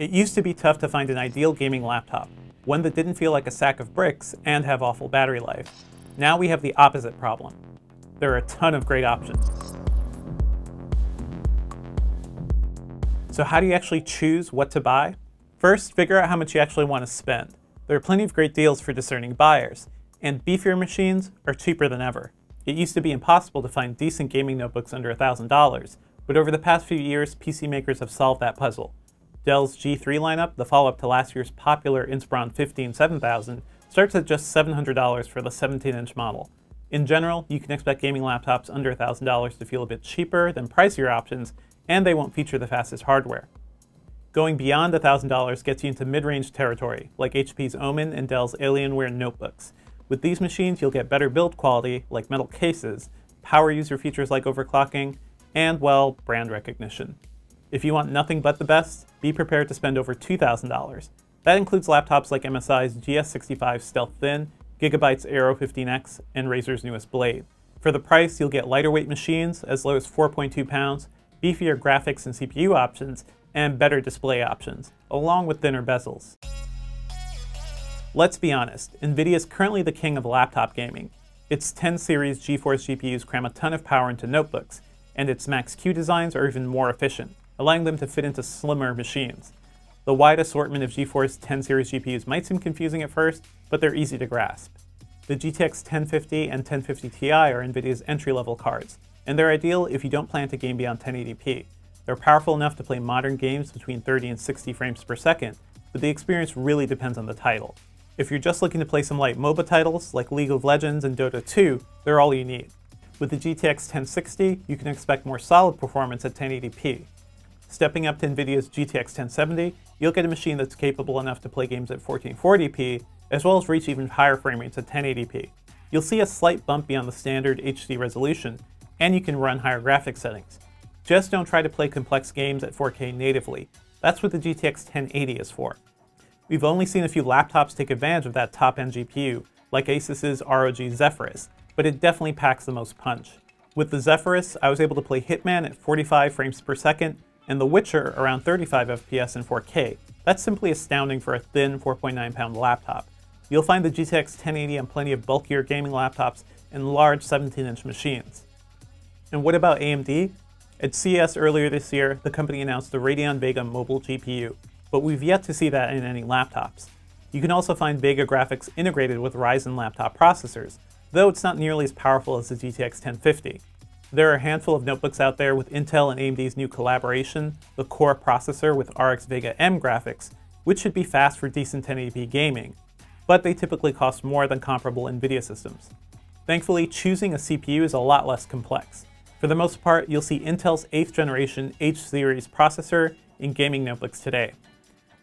It used to be tough to find an ideal gaming laptop, one that didn't feel like a sack of bricks and have awful battery life. Now we have the opposite problem. There are a ton of great options. So how do you actually choose what to buy? First, figure out how much you actually want to spend. There are plenty of great deals for discerning buyers, and beefier machines are cheaper than ever. It used to be impossible to find decent gaming notebooks under $1,000, but over the past few years, PC makers have solved that puzzle. Dell's G3 lineup, the follow-up to last year's popular Inspiron 15 7000, starts at just $700 for the 17-inch model. In general, you can expect gaming laptops under $1,000 to feel a bit cheaper than pricier options, and they won't feature the fastest hardware. Going beyond $1,000 gets you into mid-range territory, like HP's Omen and Dell's Alienware notebooks. With these machines, you'll get better build quality, like metal cases, power user features like overclocking, and, well, brand recognition. If you want nothing but the best, be prepared to spend over $2,000. That includes laptops like MSI's GS65 Stealth Thin, Gigabyte's Aero 15X, and Razer's newest Blade. For the price, you'll get lighter weight machines as low as 4.2 pounds, beefier graphics and CPU options, and better display options, along with thinner bezels. Let's be honest, NVIDIA is currently the king of laptop gaming. Its 10 series GeForce GPUs cram a ton of power into notebooks, and its Max-Q designs are even more efficient, allowing them to fit into slimmer machines. The wide assortment of GeForce 10 series GPUs might seem confusing at first, but they're easy to grasp. The GTX 1050 and 1050 Ti are NVIDIA's entry-level cards, and they're ideal if you don't plan to game beyond 1080p. They're powerful enough to play modern games between 30 and 60 frames per second, but the experience really depends on the title. If you're just looking to play some light MOBA titles like League of Legends and Dota 2, they're all you need. With the GTX 1060, you can expect more solid performance at 1080p. Stepping up to NVIDIA's GTX 1070, you'll get a machine that's capable enough to play games at 1440p, as well as reach even higher frame rates at 1080p. You'll see a slight bump beyond the standard HD resolution, and you can run higher graphics settings. Just don't try to play complex games at 4K natively. That's what the GTX 1080 is for. We've only seen a few laptops take advantage of that top-end GPU, like Asus's ROG Zephyrus, but it definitely packs the most punch. With the Zephyrus, I was able to play Hitman at 45 frames per second, and The Witcher around 35 FPS in 4K. That's simply astounding for a thin 4.9-pound laptop. You'll find the GTX 1080 on plenty of bulkier gaming laptops and large 17-inch machines. And what about AMD? At CES earlier this year, the company announced the Radeon Vega mobile GPU, but we've yet to see that in any laptops. You can also find Vega graphics integrated with Ryzen laptop processors, though it's not nearly as powerful as the GTX 1050. There are a handful of notebooks out there with Intel and AMD's new collaboration, the Core processor with RX Vega M graphics, which should be fast for decent 1080p gaming, but they typically cost more than comparable NVIDIA systems. Thankfully, choosing a CPU is a lot less complex. For the most part, you'll see Intel's 8th generation H-series processor in gaming notebooks today.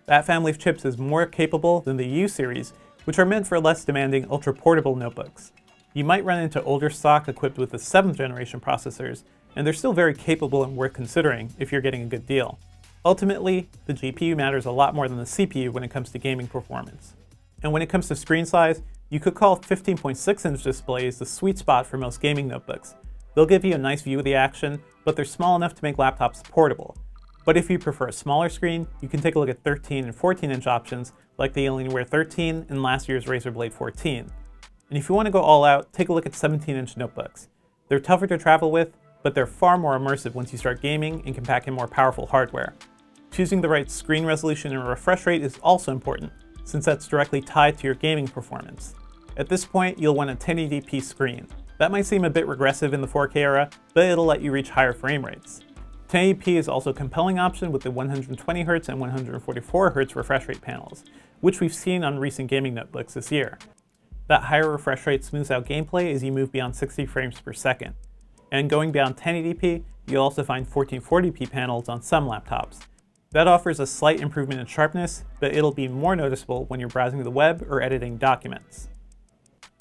That family of chips is more capable than the U-series, which are meant for less demanding ultra-portable notebooks. You might run into older stock equipped with the 7th generation processors, and they're still very capable and worth considering if you're getting a good deal. Ultimately, the GPU matters a lot more than the CPU when it comes to gaming performance. And when it comes to screen size, you could call 15.6-inch displays the sweet spot for most gaming notebooks. They'll give you a nice view of the action, but they're small enough to make laptops portable. But if you prefer a smaller screen, you can take a look at 13 and 14-inch options like the Alienware 13 and last year's Razer Blade 14. And if you want to go all out, take a look at 17-inch notebooks. They're tougher to travel with, but they're far more immersive once you start gaming and can pack in more powerful hardware. Choosing the right screen resolution and refresh rate is also important, since that's directly tied to your gaming performance. At this point, you'll want a 1080p screen. That might seem a bit regressive in the 4K era, but it'll let you reach higher frame rates. 1080p is also a compelling option with the 120Hz and 144Hz refresh rate panels, which we've seen on recent gaming notebooks this year. That higher refresh rate smooths out gameplay as you move beyond 60 frames per second. And going beyond 1080p, you'll also find 1440p panels on some laptops. That offers a slight improvement in sharpness, but it'll be more noticeable when you're browsing the web or editing documents.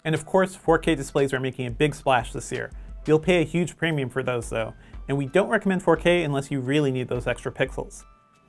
And of course, 4K displays are making a big splash this year. You'll pay a huge premium for those though, and we don't recommend 4K unless you really need those extra pixels.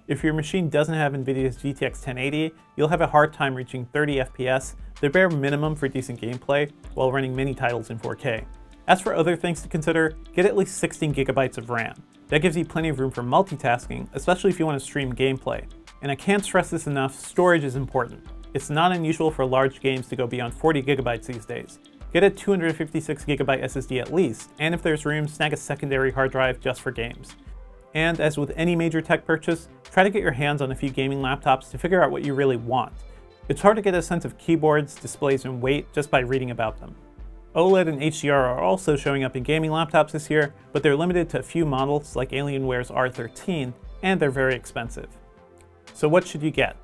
If your machine doesn't have NVIDIA's GTX 1080, you'll have a hard time reaching 30 FPS, the bare minimum for decent gameplay, while running many titles in 4K. As for other things to consider, get at least 16 GB of RAM. That gives you plenty of room for multitasking, especially if you want to stream gameplay. And I can't stress this enough, storage is important. It's not unusual for large games to go beyond 40 gigabytes these days. Get a 256 gigabyte SSD at least, and if there's room, snag a secondary hard drive just for games. And as with any major tech purchase, try to get your hands on a few gaming laptops to figure out what you really want. It's hard to get a sense of keyboards, displays, and weight just by reading about them. OLED and HDR are also showing up in gaming laptops this year, but they're limited to a few models like Alienware's R13, and they're very expensive. So what should you get?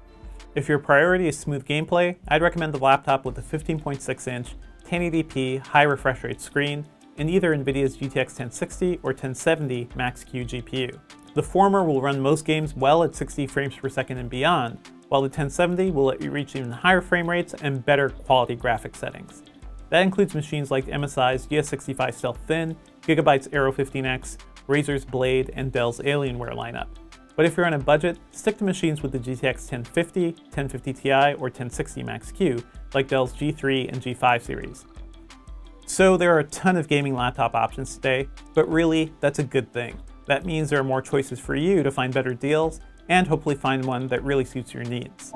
If your priority is smooth gameplay, I'd recommend the laptop with a 15.6-inch 1080p high refresh rate screen and either NVIDIA's GTX 1060 or 1070 Max-Q GPU. The former will run most games well at 60 frames per second and beyond, while the 1070 will let you reach even higher frame rates and better quality graphic settings. That includes machines like MSI's GS65 Stealth Thin, Gigabyte's Aero 15X, Razer's Blade, and Dell's Alienware lineup. But if you're on a budget, stick to machines with the GTX 1050, 1050 Ti, or 1060 Max-Q, like Dell's G3 and G5 series. So there are a ton of gaming laptop options today, but really, that's a good thing. That means there are more choices for you to find better deals, and hopefully find one that really suits your needs.